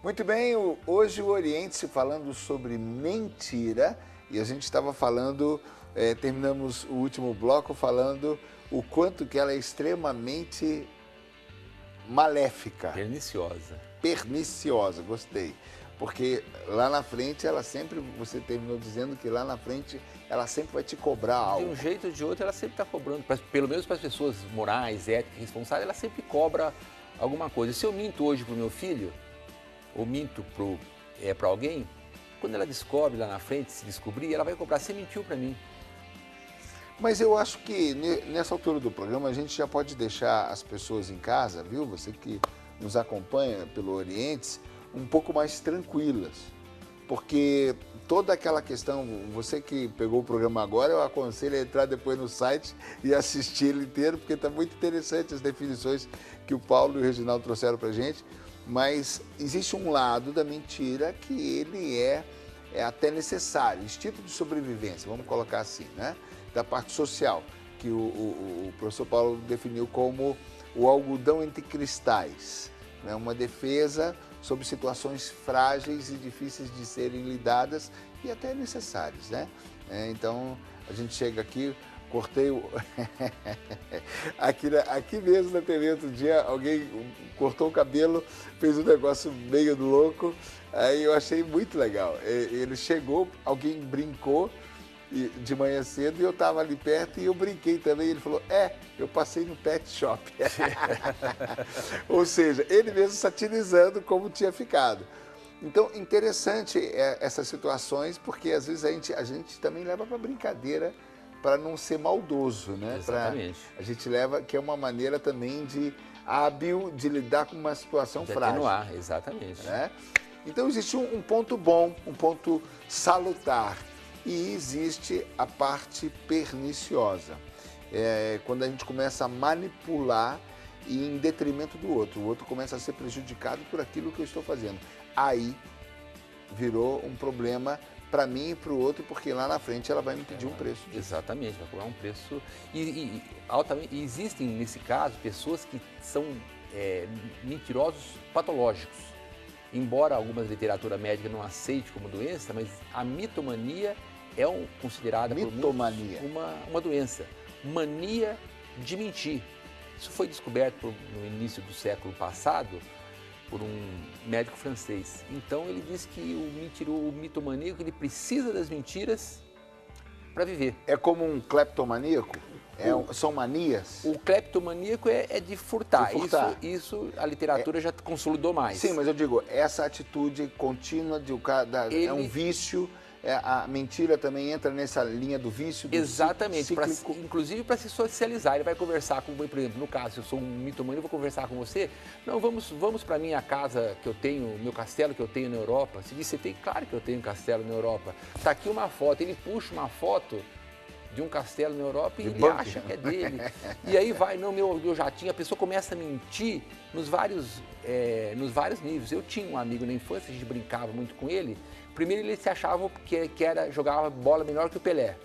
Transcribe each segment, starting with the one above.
Muito bem, hoje o Oriente se falando sobre mentira e a gente estava falando, terminamos o último bloco falando o quanto que ela é extremamente maléfica. Perniciosa. Perniciosa, gostei. Porque lá na frente ela sempre, você terminou dizendo que lá na frente ela sempre vai te cobrar algo. De um jeito ou de outro ela sempre está cobrando, pelo menos para as pessoas morais, éticas, responsáveis, ela sempre cobra alguma coisa. Se eu minto hoje para o meu filho, ou minto para alguém, quando ela descobre lá na frente, se descobrir, ela vai cobrar, você mentiu para mim. Mas eu acho que nessa altura do programa a gente já pode deixar as pessoas em casa, viu? Você que nos acompanha pelo Oriente, um pouco mais tranquilas. Porque toda aquela questão, você que pegou o programa agora, eu aconselho a entrar depois no site e assistir ele inteiro, porque está muito interessante as definições que o Paulo e o Reginaldo trouxeram para a gente. Mas existe um lado da mentira que ele é até necessário, instinto de sobrevivência, vamos colocar assim, né? Da parte social, que o professor Paulo definiu como o algodão entre cristais, né? Uma defesa sobre situações frágeis e difíceis de serem lidadas e até necessárias, né? Então, a gente chega aqui, cortei o... aqui mesmo na TV outro dia, alguém cortou o cabelo, fez um negócio meio louco, aí eu achei muito legal. Ele chegou, alguém brincou de manhã cedo e eu estava ali perto e eu brinquei também. Ele falou, eu passei no pet shop. Ou seja, ele mesmo satirizando como tinha ficado. Então, interessante essas situações, porque às vezes a gente também leva para brincadeira, para não ser maldoso, né? Exatamente. A gente leva, que é uma maneira também hábil de lidar com uma situação frágil. Atenuar, exatamente. Né? Então existe um ponto bom, um ponto salutar, e existe a parte perniciosa. Quando a gente começa a manipular e em detrimento do outro, o outro começa a ser prejudicado por aquilo que eu estou fazendo. Aí virou um problema para mim e para o outro, porque lá na frente ela vai me pedir um preço. Exatamente, vai cobrar um preço. E existem, nesse caso, pessoas que são mentirosos patológicos. Embora algumas literatura médica não aceite como doença, mas a mitomania é considerada por muitos uma doença. Mania de mentir. Isso foi descoberto no início do século passado por um médico francês. Então ele diz que o mitomaníaco ele precisa das mentiras para viver. É como um cleptomaníaco? São manias? O cleptomaníaco é de furtar. Isso a literatura já consolidou mais. Sim, mas eu digo, essa atitude contínua é um vício. A mentira também entra nessa linha do vício. Exatamente, inclusive para se socializar. Ele vai conversar com, por exemplo, no caso, se eu sou um mitomaníaco, eu vou conversar com você. Não, vamos para minha casa que eu tenho, meu castelo que eu tenho na Europa. Se diz, você tem? Claro que eu tenho um castelo na Europa. Está aqui uma foto, ele puxa uma foto de um castelo na Europa e ele acha que é dele. E aí vai, não, meu jatinho, a pessoa começa a mentir nos vários níveis. Eu tinha um amigo na infância, a gente brincava muito com ele. Primeiro ele se achava que jogava bola melhor que o Pelé.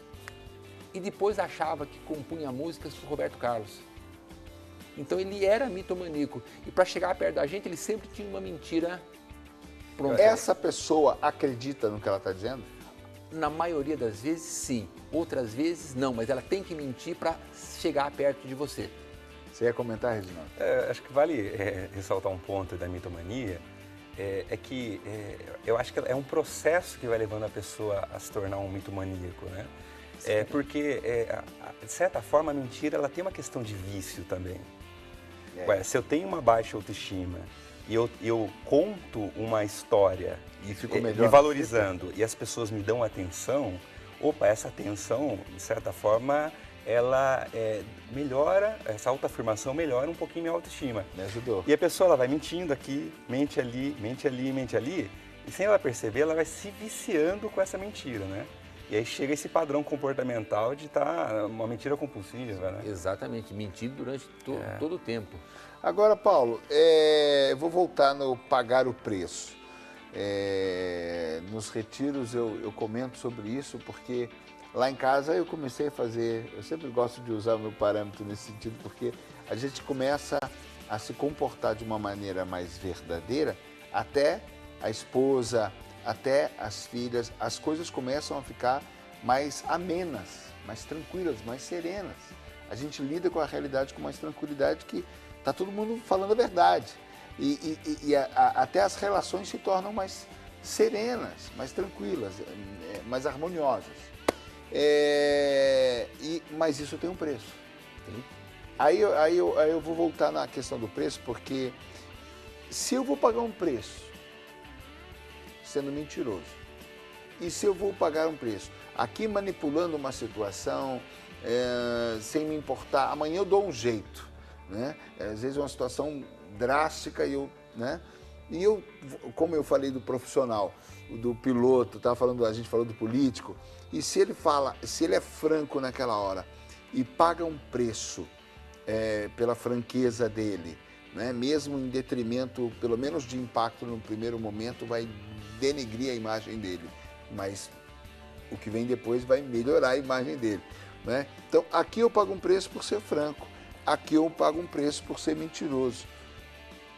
E depois achava que compunha músicas para o Roberto Carlos. Então ele era mitomaníaco. E para chegar perto da gente, ele sempre tinha uma mentira pronta. Essa pessoa acredita no que ela está dizendo? Na maioria das vezes, sim. Outras vezes, não. Mas ela tem que mentir para chegar perto de você. Você ia comentar, Reginaldo? Acho que vale ressaltar um ponto da mitomania. Eu acho que é um processo que vai levando a pessoa a se tornar um mitomaníaco, né? Porque, de certa forma, a mentira ela tem uma questão de vício também. Se eu tenho uma baixa autoestima e eu conto uma história e fico melhor, me valorizando e as pessoas me dão atenção, essa atenção, de certa forma, ela melhora, essa autoafirmação melhora um pouquinho minha autoestima. Me ajudou. E a pessoa ela vai mentindo aqui, mente ali, mente ali, mente ali, e sem ela perceber, ela vai se viciando com essa mentira, né? E aí chega esse padrão comportamental de estar uma mentira compulsiva, né? Exatamente, mentindo durante todo o tempo. Agora, Paulo, eu vou voltar no pagar o preço. Nos retiros eu comento sobre isso, porque lá em casa eu comecei a fazer, eu sempre gosto de usar o meu parâmetro nesse sentido, porque a gente começa a se comportar de uma maneira mais verdadeira, até a esposa, até as filhas, as coisas começam a ficar mais amenas, mais tranquilas, mais serenas. A gente lida com a realidade com mais tranquilidade, que está todo mundo falando a verdade. Até as relações se tornam mais serenas, mais tranquilas, mais harmoniosas. Mas isso tem um preço. Aí eu vou voltar na questão do preço, porque se eu vou pagar um preço sendo mentiroso, e se eu vou pagar um preço aqui manipulando uma situação, sem me importar, amanhã eu dou um jeito, né? Às vezes é uma situação drástica e eu, como eu falei do profissional, do piloto, a gente falou do político, e se ele é franco naquela hora e paga um preço pela franqueza dele, né? Mesmo em detrimento, pelo menos de impacto no primeiro momento, vai denegrir a imagem dele, mas o que vem depois vai melhorar a imagem dele, né? Então, aqui eu pago um preço por ser franco, aqui eu pago um preço por ser mentiroso.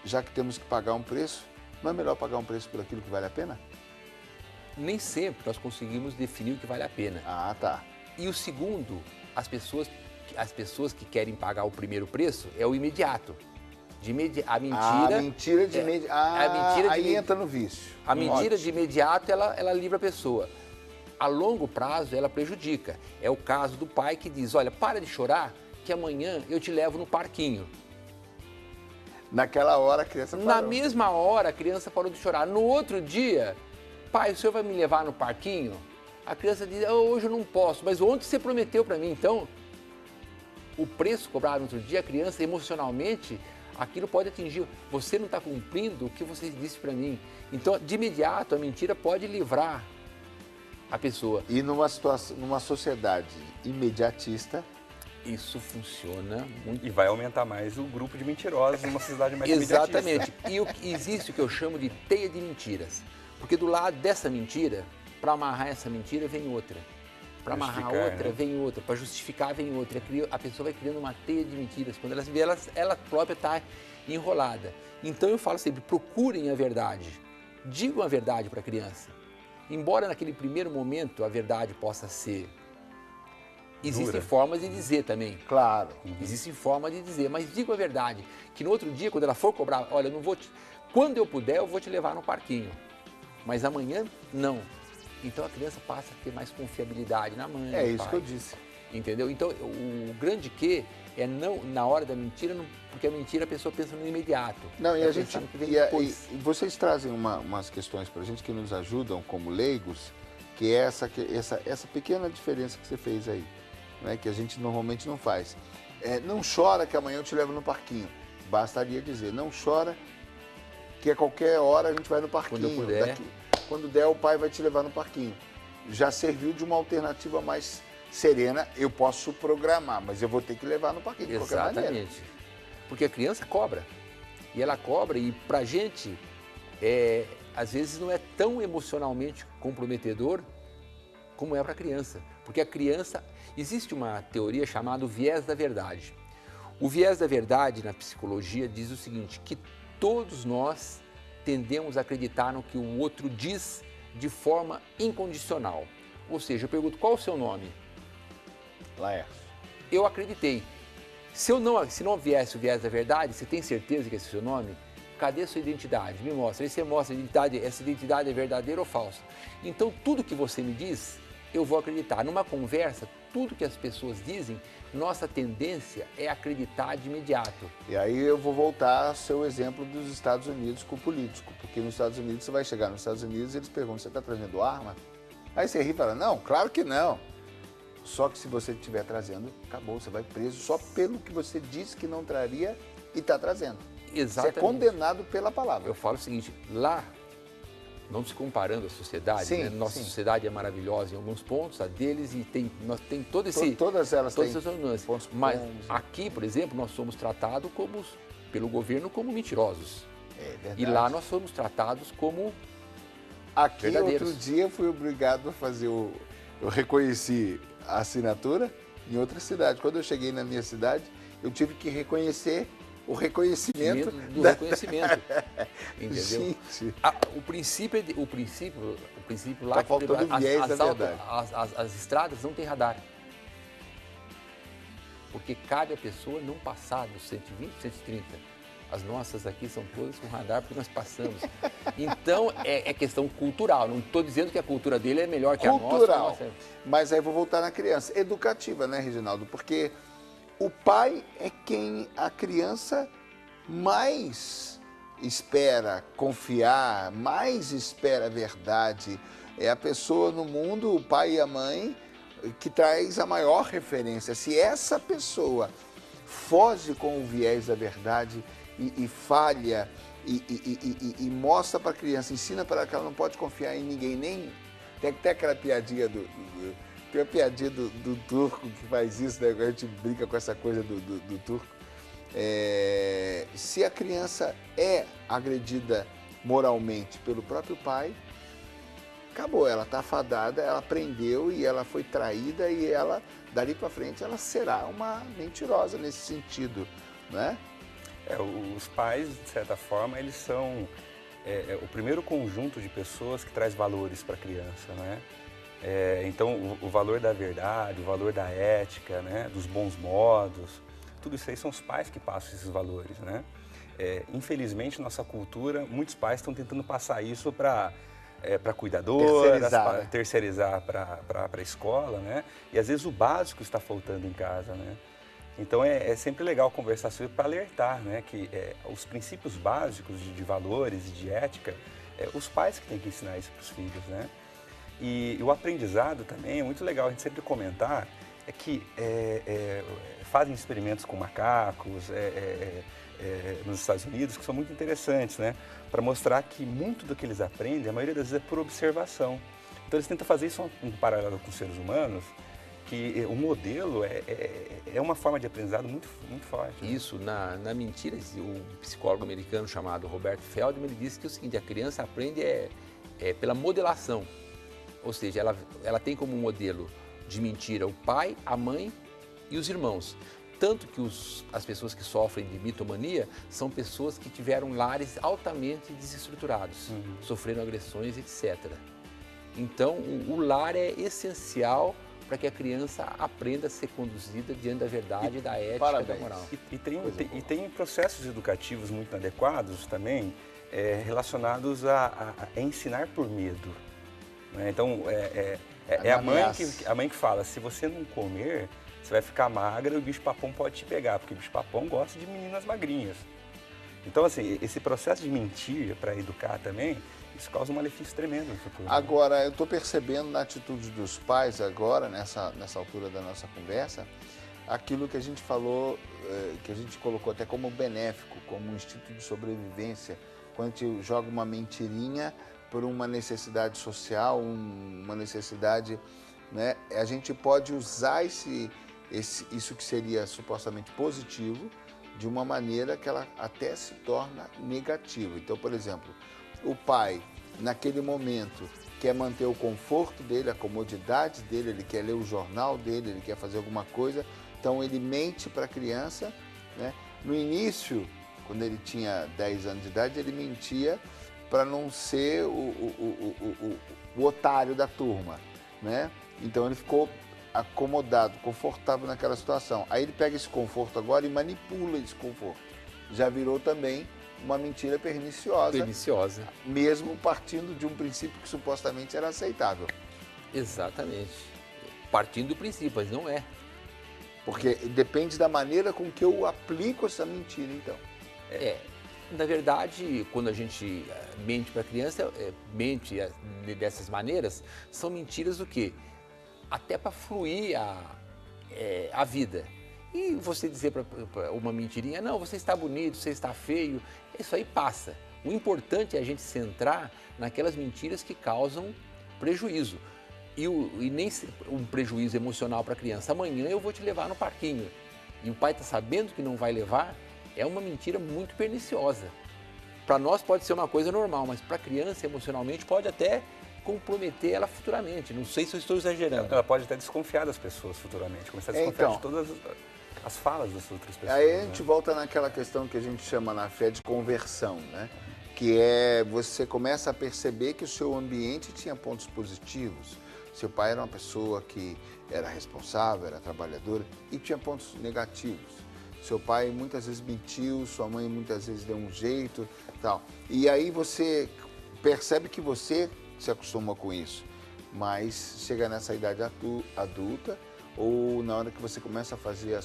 Já que temos que pagar um preço, não é melhor pagar um preço por aquilo que vale a pena? Nem sempre nós conseguimos definir o que vale a pena. Ah, tá. E o segundo, as pessoas que querem pagar o primeiro preço é o imediato. A mentira de imediato. Aí entra no vício. A mentira de imediato, ela livra a pessoa. A longo prazo, ela prejudica. É o caso do pai que diz, olha, para de chorar, que amanhã eu te levo no parquinho. Naquela hora a criança parou. Na mesma hora a criança parou de chorar. No outro dia, pai, o senhor vai me levar no parquinho? A criança diz, hoje eu não posso, mas ontem você prometeu para mim. Então, o preço cobrado no outro dia, a criança emocionalmente, aquilo pode atingir. Você não está cumprindo o que você disse para mim. Então, de imediato, a mentira pode livrar a pessoa. E numa sociedade imediatista, isso funciona muito. E vai aumentar mais o grupo de mentirosos numa sociedade mais Exatamente. E existe o que eu chamo de teia de mentiras. Porque do lado dessa mentira, para amarrar essa mentira, vem outra. Para amarrar outra, né? Vem outra. Para justificar, vem outra. A pessoa vai criando uma teia de mentiras. Quando ela se vê, ela própria está enrolada. Então eu falo sempre, procurem a verdade. Digam a verdade para a criança. Embora naquele primeiro momento a verdade possa ser... Existem formas de dizer também. Claro. Existem formas de dizer, mas digo a verdade, que no outro dia, quando ela for cobrar, olha, eu não vou quando eu puder, eu vou te levar no parquinho. Mas amanhã, não. Então a criança passa a ter mais confiabilidade na mãe. É isso que eu disse. Entendeu? Então o grande que é não na hora da mentira, porque a mentira a pessoa pensa no imediato. Não, e a gente. E vocês trazem umas questões para a gente que nos ajudam como leigos, que é essa pequena diferença que você fez aí. Né, que a gente normalmente não faz. Não chora que amanhã eu te levo no parquinho. Bastaria dizer, não chora que a qualquer hora a gente vai no parquinho. Quando eu puder. Quando der, o pai vai te levar no parquinho. Já serviu de uma alternativa mais serena. Eu posso programar, mas eu vou ter que levar no parquinho de qualquer maneira. Exatamente. Porque a criança cobra. E ela cobra, e pra gente, às vezes não é tão emocionalmente comprometedor como é para a criança. Porque a criança... Existe uma teoria chamada viés da verdade. O viés da verdade, na psicologia, diz o seguinte, que todos nós tendemos a acreditar no que o outro diz de forma incondicional. Ou seja, eu pergunto, qual é o seu nome? Laércio. Eu acreditei. Se não viesse o viés da verdade, você tem certeza que esse é o seu nome? Cadê a sua identidade? Me mostra. Aí você mostra essa identidade é verdadeira ou falsa. Então, tudo que você me diz, eu vou acreditar. Numa conversa, tudo que as pessoas dizem, nossa tendência é acreditar de imediato. E aí eu vou voltar ao seu exemplo dos Estados Unidos com o político, porque nos Estados Unidos você vai chegar nos Estados Unidos e eles perguntam, você está trazendo arma? Aí você ri e fala, não, claro que não. Só que se você estiver trazendo, acabou, você vai preso só pelo que você disse que não traria e está trazendo. Exatamente. Você é condenado pela palavra. Eu falo o seguinte, lá, não se comparando à sociedade, sim, né? Nossa sim. sociedade é maravilhosa em alguns pontos, a deles, e tem todo esse... Todas elas têm pontos. Mas aqui, por exemplo, nós somos tratados pelo governo como mentirosos. É verdade. E lá nós somos tratados como aqui, verdadeiros. Outro dia, eu fui obrigado a fazer eu reconheci a assinatura em outra cidade. Quando eu cheguei na minha cidade, eu tive que reconhecer o reconhecimento do reconhecimento. Entendeu? Gente. O princípio lá Tá faltando viés da verdade. as estradas não tem radar. Porque cabe a pessoa não passar dos 120, 130. As nossas aqui são todas com radar porque nós passamos. Então, é questão cultural. Não estou dizendo que a cultura dele é melhor que a nossa. Cultural. Mas aí vou voltar na criança. Educativa, né, Reginaldo? Porque o pai é quem a criança mais espera confiar, mais espera a verdade. É a pessoa no mundo, o pai e a mãe, que traz a maior referência. Se essa pessoa foge com o viés da verdade e falha e mostra para a criança, ensina para ela que ela não pode confiar em ninguém, nem... Tem até aquela piadinha tem a piadinha do turco que faz isso, né? A gente brinca com essa coisa do turco. Se a criança é agredida moralmente pelo próprio pai, acabou, ela está fadada, ela aprendeu e ela foi traída e ela, dali para frente, ela será uma mentirosa nesse sentido, né? Os pais, de certa forma, eles são o primeiro conjunto de pessoas que traz valores para a criança, né? Então, o valor da verdade, o valor da ética, né? Dos bons modos, tudo isso aí são os pais que passam esses valores, né? Infelizmente, nossa cultura, muitos pais estão tentando passar isso para cuidadoras, terceirizar para a escola, né? E às vezes o básico está faltando em casa, né? Então é sempre legal conversar sobre para alertar, né? Que os princípios básicos de valores e de ética, os pais que têm que ensinar isso para os filhos, né? E o aprendizado também é muito legal a gente sempre comentar, que fazem experimentos com macacos nos Estados Unidos que são muito interessantes, né? Para mostrar que muito do que eles aprendem, a maioria das vezes é por observação. Então eles tentam fazer isso em paralelo com os seres humanos, que o modelo é uma forma de aprendizado muito, muito forte. Né? Isso, na mentira, um psicólogo americano chamado Robert Feldman, ele disse que o seguinte, a criança aprende pela modelação. Ou seja, ela tem como modelo de mentira o pai, a mãe e os irmãos. Tanto que as pessoas que sofrem de mitomania são pessoas que tiveram lares altamente desestruturados, sofreram agressões, etc. Então, o lar é essencial para que a criança aprenda a ser conduzida diante da verdade, da ética e da moral. E tem processos educativos muito adequados também, relacionados a ensinar por medo. Né? Então, a mãe que fala, se você não comer, você vai ficar magra e o bicho-papão pode te pegar, porque o bicho-papão gosta de meninas magrinhas. Então, assim, esse processo de mentir para educar também, isso causa um malefício tremendo no futuro. Agora, eu estou percebendo na atitude dos pais agora, nessa altura da nossa conversa, aquilo que a gente falou, que a gente colocou até como benéfico, como um instinto de sobrevivência, quando a gente joga uma mentirinha por uma necessidade social, uma necessidade, né? A gente pode usar isso que seria supostamente positivo de uma maneira que ela até se torna negativa. Então, por exemplo, o pai, naquele momento, quer manter o conforto dele, a comodidade dele, ele quer ler o jornal dele, ele quer fazer alguma coisa, então ele mente para a criança, né? No início, quando ele tinha 10 anos de idade, ele mentia para não ser o otário da turma, né? Então ele ficou acomodado, confortável naquela situação. Aí ele pega esse conforto agora e manipula esse conforto. Já virou também uma mentira perniciosa. Mesmo partindo de um princípio que supostamente era aceitável. Exatamente. Partindo do princípio, mas não é. Porque depende da maneira com que eu aplico essa mentira, então. Na verdade, quando a gente mente para a criança, mente dessas maneiras, são mentiras do quê? Até para fluir a vida. E você dizer para uma mentirinha, não, você está bonito, você está feio, isso aí passa. O importante é a gente centrar naquelas mentiras que causam prejuízo. E nem um prejuízo emocional para a criança. Amanhã eu vou te levar no parquinho. E o pai está sabendo que não vai levar, é uma mentira muito perniciosa. Para nós pode ser uma coisa normal, mas para a criança, emocionalmente, pode até comprometer ela futuramente. Não sei se eu estou exagerando. Ela pode até desconfiar das pessoas futuramente, começar a desconfiar de todas as... as falas das outras pessoas. Aí a gente volta naquela questão que a gente chama na fé de conversão, né? Que é você começa a perceber que o seu ambiente tinha pontos positivos. Seu pai era uma pessoa que era responsável, era trabalhadora e tinha pontos negativos. Seu pai muitas vezes mentiu, sua mãe muitas vezes deu um jeito, tal. E aí você percebe que você se acostuma com isso, mas chega nessa idade adulta ou na hora que você começa a fazer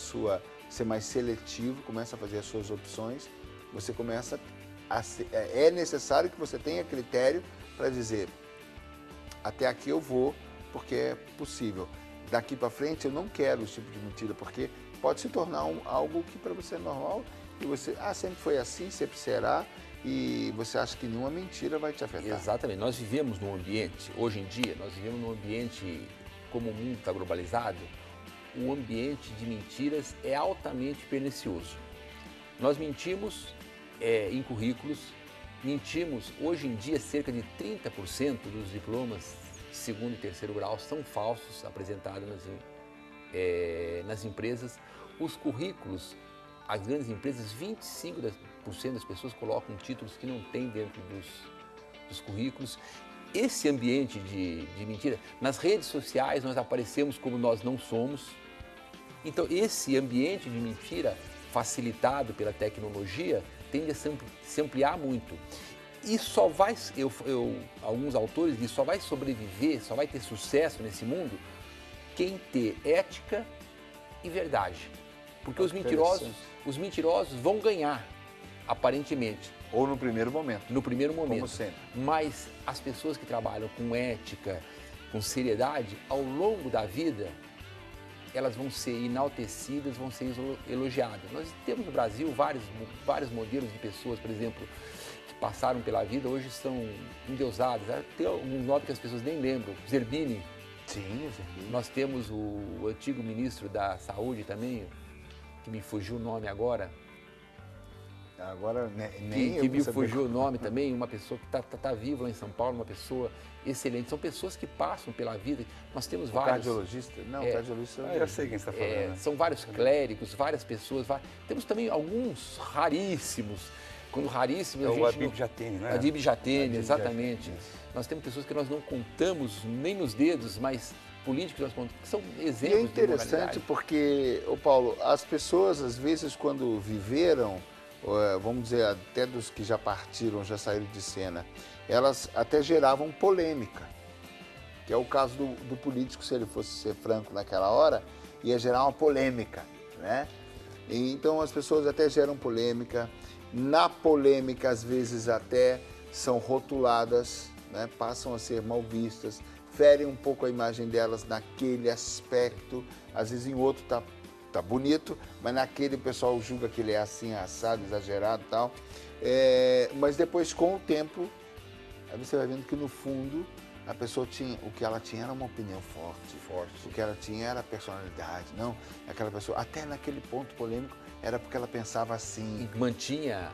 ser mais seletivo, começa a fazer as suas opções, você começa é necessário que você tenha critério para dizer, até aqui eu vou, porque é possível. Daqui para frente eu não quero esse tipo de mentira, porque pode se tornar algo que para você é normal e você, sempre foi assim, sempre será, e você acha que nenhuma mentira vai te afetar. Exatamente. Nós vivemos num ambiente, hoje em dia, nós vivemos num ambiente, como o mundo está globalizado, o ambiente de mentiras é altamente pernicioso. Nós mentimos em currículos, mentimos, hoje em dia, cerca de 30% dos diplomas de segundo e terceiro grau são falsos, apresentados nas empresas. Os currículos, as grandes empresas, 25% das pessoas colocam títulos que não tem dentro dos currículos. Esse ambiente de mentira, nas redes sociais nós aparecemos como nós não somos. Então esse ambiente de mentira, facilitado pela tecnologia, tende a se ampliar muito. E só vai, alguns autores dizem, só vai sobreviver, só vai ter sucesso nesse mundo quem ter ética e verdade. Porque os mentirosos vão ganhar, aparentemente. Ou no primeiro momento. No primeiro momento. Como sempre. Mas as pessoas que trabalham com ética, com seriedade, ao longo da vida, elas vão ser enaltecidas, vão ser elogiadas. Nós temos no Brasil vários modelos de pessoas, por exemplo, que passaram pela vida, hoje são endeusadas. Tem alguns nomes que as pessoas nem lembram. Zerbini. Sim, Zerbini. Nós temos o antigo ministro da Saúde também, que me fugiu o nome agora. Agora nem que me fugiu o nome também, uma pessoa que está viva lá em São Paulo, uma pessoa excelente. São pessoas que passam pela vida. Nós temos vários... Cardiologista? Não, cardiologista... Eu sei quem você está falando. São vários clérigos, várias pessoas. Temos também alguns raríssimos. Quando raríssimos... O Adib Jatene, né? Adib Jatene, exatamente. Nós temos pessoas que nós não contamos nem nos dedos, mas políticos nós contamos, que são exemplos. E é interessante porque, Paulo, as pessoas, às vezes, quando viveram... vamos dizer, até dos que já partiram, já saíram de cena, elas até geravam polêmica, que é o caso do político, se ele fosse ser franco naquela hora, ia gerar uma polêmica, né? E, então as pessoas até geram polêmica, na polêmica às vezes até são rotuladas, né? Passam a ser mal vistas, ferem um pouco a imagem delas naquele aspecto, às vezes em outro tá bonito, mas naquele o pessoal julga que ele é assim, assado, exagerado e tal. Mas depois, com o tempo, aí você vai vendo que no fundo a pessoa tinha, o que ela tinha era uma opinião forte. O que ela tinha era personalidade, não? Aquela pessoa, até naquele ponto polêmico, era porque ela pensava assim. E mantinha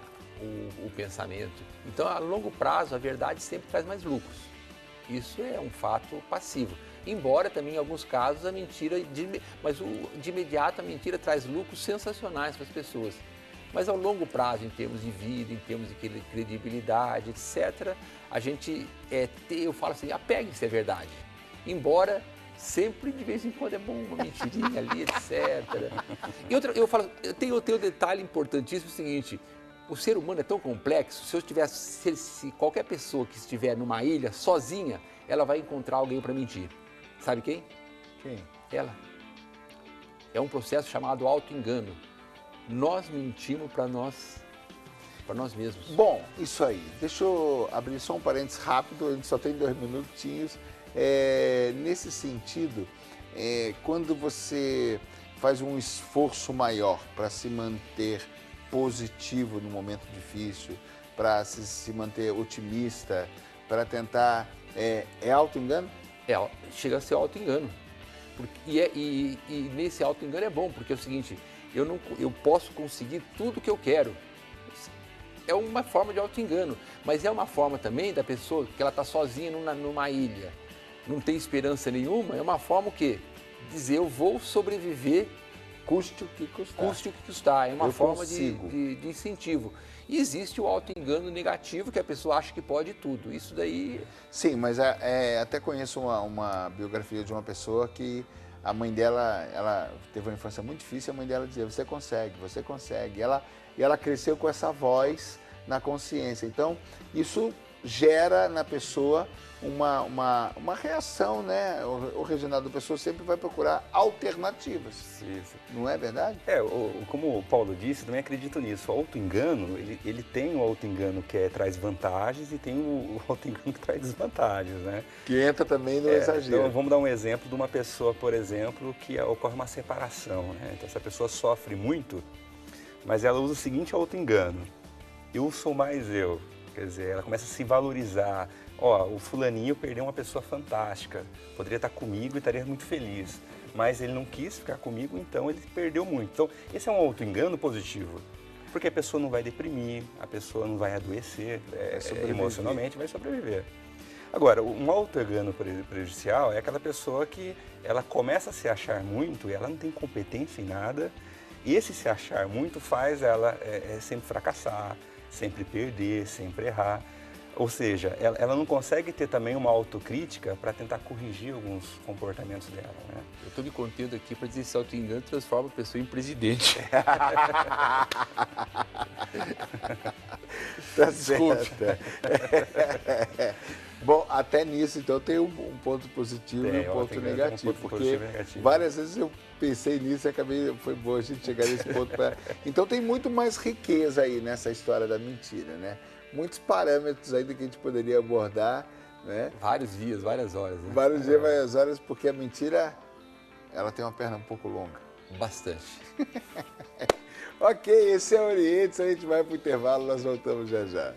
o pensamento. Então, a longo prazo, a verdade sempre traz mais lucros. Isso é um fato passivo. Embora também em alguns casos a mentira, mas de imediato a mentira traz lucros sensacionais para as pessoas. Mas ao longo prazo, em termos de vida, em termos de credibilidade, etc., a gente, eu falo assim, apegue-se à verdade. Embora sempre, de vez em quando, é bom uma mentirinha ali, etc. E outra, eu tenho um detalhe importantíssimo, o seguinte, o ser humano é tão complexo, se qualquer pessoa que estiver numa ilha sozinha, ela vai encontrar alguém para mentir. Sabe quem? Quem? Ela. É um processo chamado auto-engano. Nós mentimos para nós mesmos. Bom, isso aí. Deixa eu abrir só um parênteses rápido, a gente só tem 2 minutinhos. Nesse sentido, quando você faz um esforço maior para se manter positivo no momento difícil, para se manter otimista, para tentar... É auto-engano? Chega a ser auto-engano. E nesse auto-engano é bom, porque é o seguinte, eu posso conseguir tudo que eu quero. É uma forma de auto-engano, mas é uma forma também da pessoa que ela está sozinha numa ilha, não tem esperança nenhuma, é uma forma o quê? Dizer, eu vou sobreviver Custe o que custar. Custe o que custar, é uma Eu forma consigo. de incentivo. E existe o auto-engano negativo, que a pessoa acha que pode tudo. Isso daí... Sim, mas até conheço uma biografia de uma pessoa que a mãe dela, ela teve uma infância muito difícil, a mãe dela dizia, você consegue, você consegue. E ela cresceu com essa voz na consciência. Então, isso gera na pessoa uma reação, né? O Reginaldo, a pessoa sempre vai procurar alternativas. Isso. Não é verdade? Como o Paulo disse, também acredito nisso. O auto-engano, ele tem o auto-engano que traz vantagens e tem o auto-engano que traz desvantagens, né? Que entra também no exagero. Então, vamos dar um exemplo de uma pessoa, por exemplo, que ocorre uma separação, né? Então, essa pessoa sofre muito, mas ela usa o seguinte auto-engano: eu sou mais eu. Quer dizer, ela começa a se valorizar. O fulaninho perdeu uma pessoa fantástica, poderia estar comigo e estaria muito feliz, mas ele não quis ficar comigo, então ele perdeu muito. Então, esse é um auto-engano positivo, porque a pessoa não vai deprimir, a pessoa não vai adoecer emocionalmente, vai sobreviver. Agora, um auto-engano prejudicial é aquela pessoa que ela começa a se achar muito e ela não tem competência em nada, e esse se achar muito faz ela sempre fracassar, sempre perder, sempre errar. Ou seja, ela não consegue ter também uma autocrítica para tentar corrigir alguns comportamentos dela, né? Eu estou me contendo aqui para dizer que esse auto-engano transforma a pessoa em presidente. Tá certo. Bom, até nisso, então, tem um ponto positivo e um ponto negativo. Porque várias vezes eu pensei nisso e foi bom a gente chegar nesse ponto. Então tem muito mais riqueza aí nessa história da mentira, né? Muitos parâmetros aí do que a gente poderia abordar, né? Vários dias, várias horas. Né? Vários dias, várias horas, porque a mentira, ela tem uma perna um pouco longa. Bastante. Ok, esse é o Orientes, a gente vai para o intervalo, nós voltamos já já.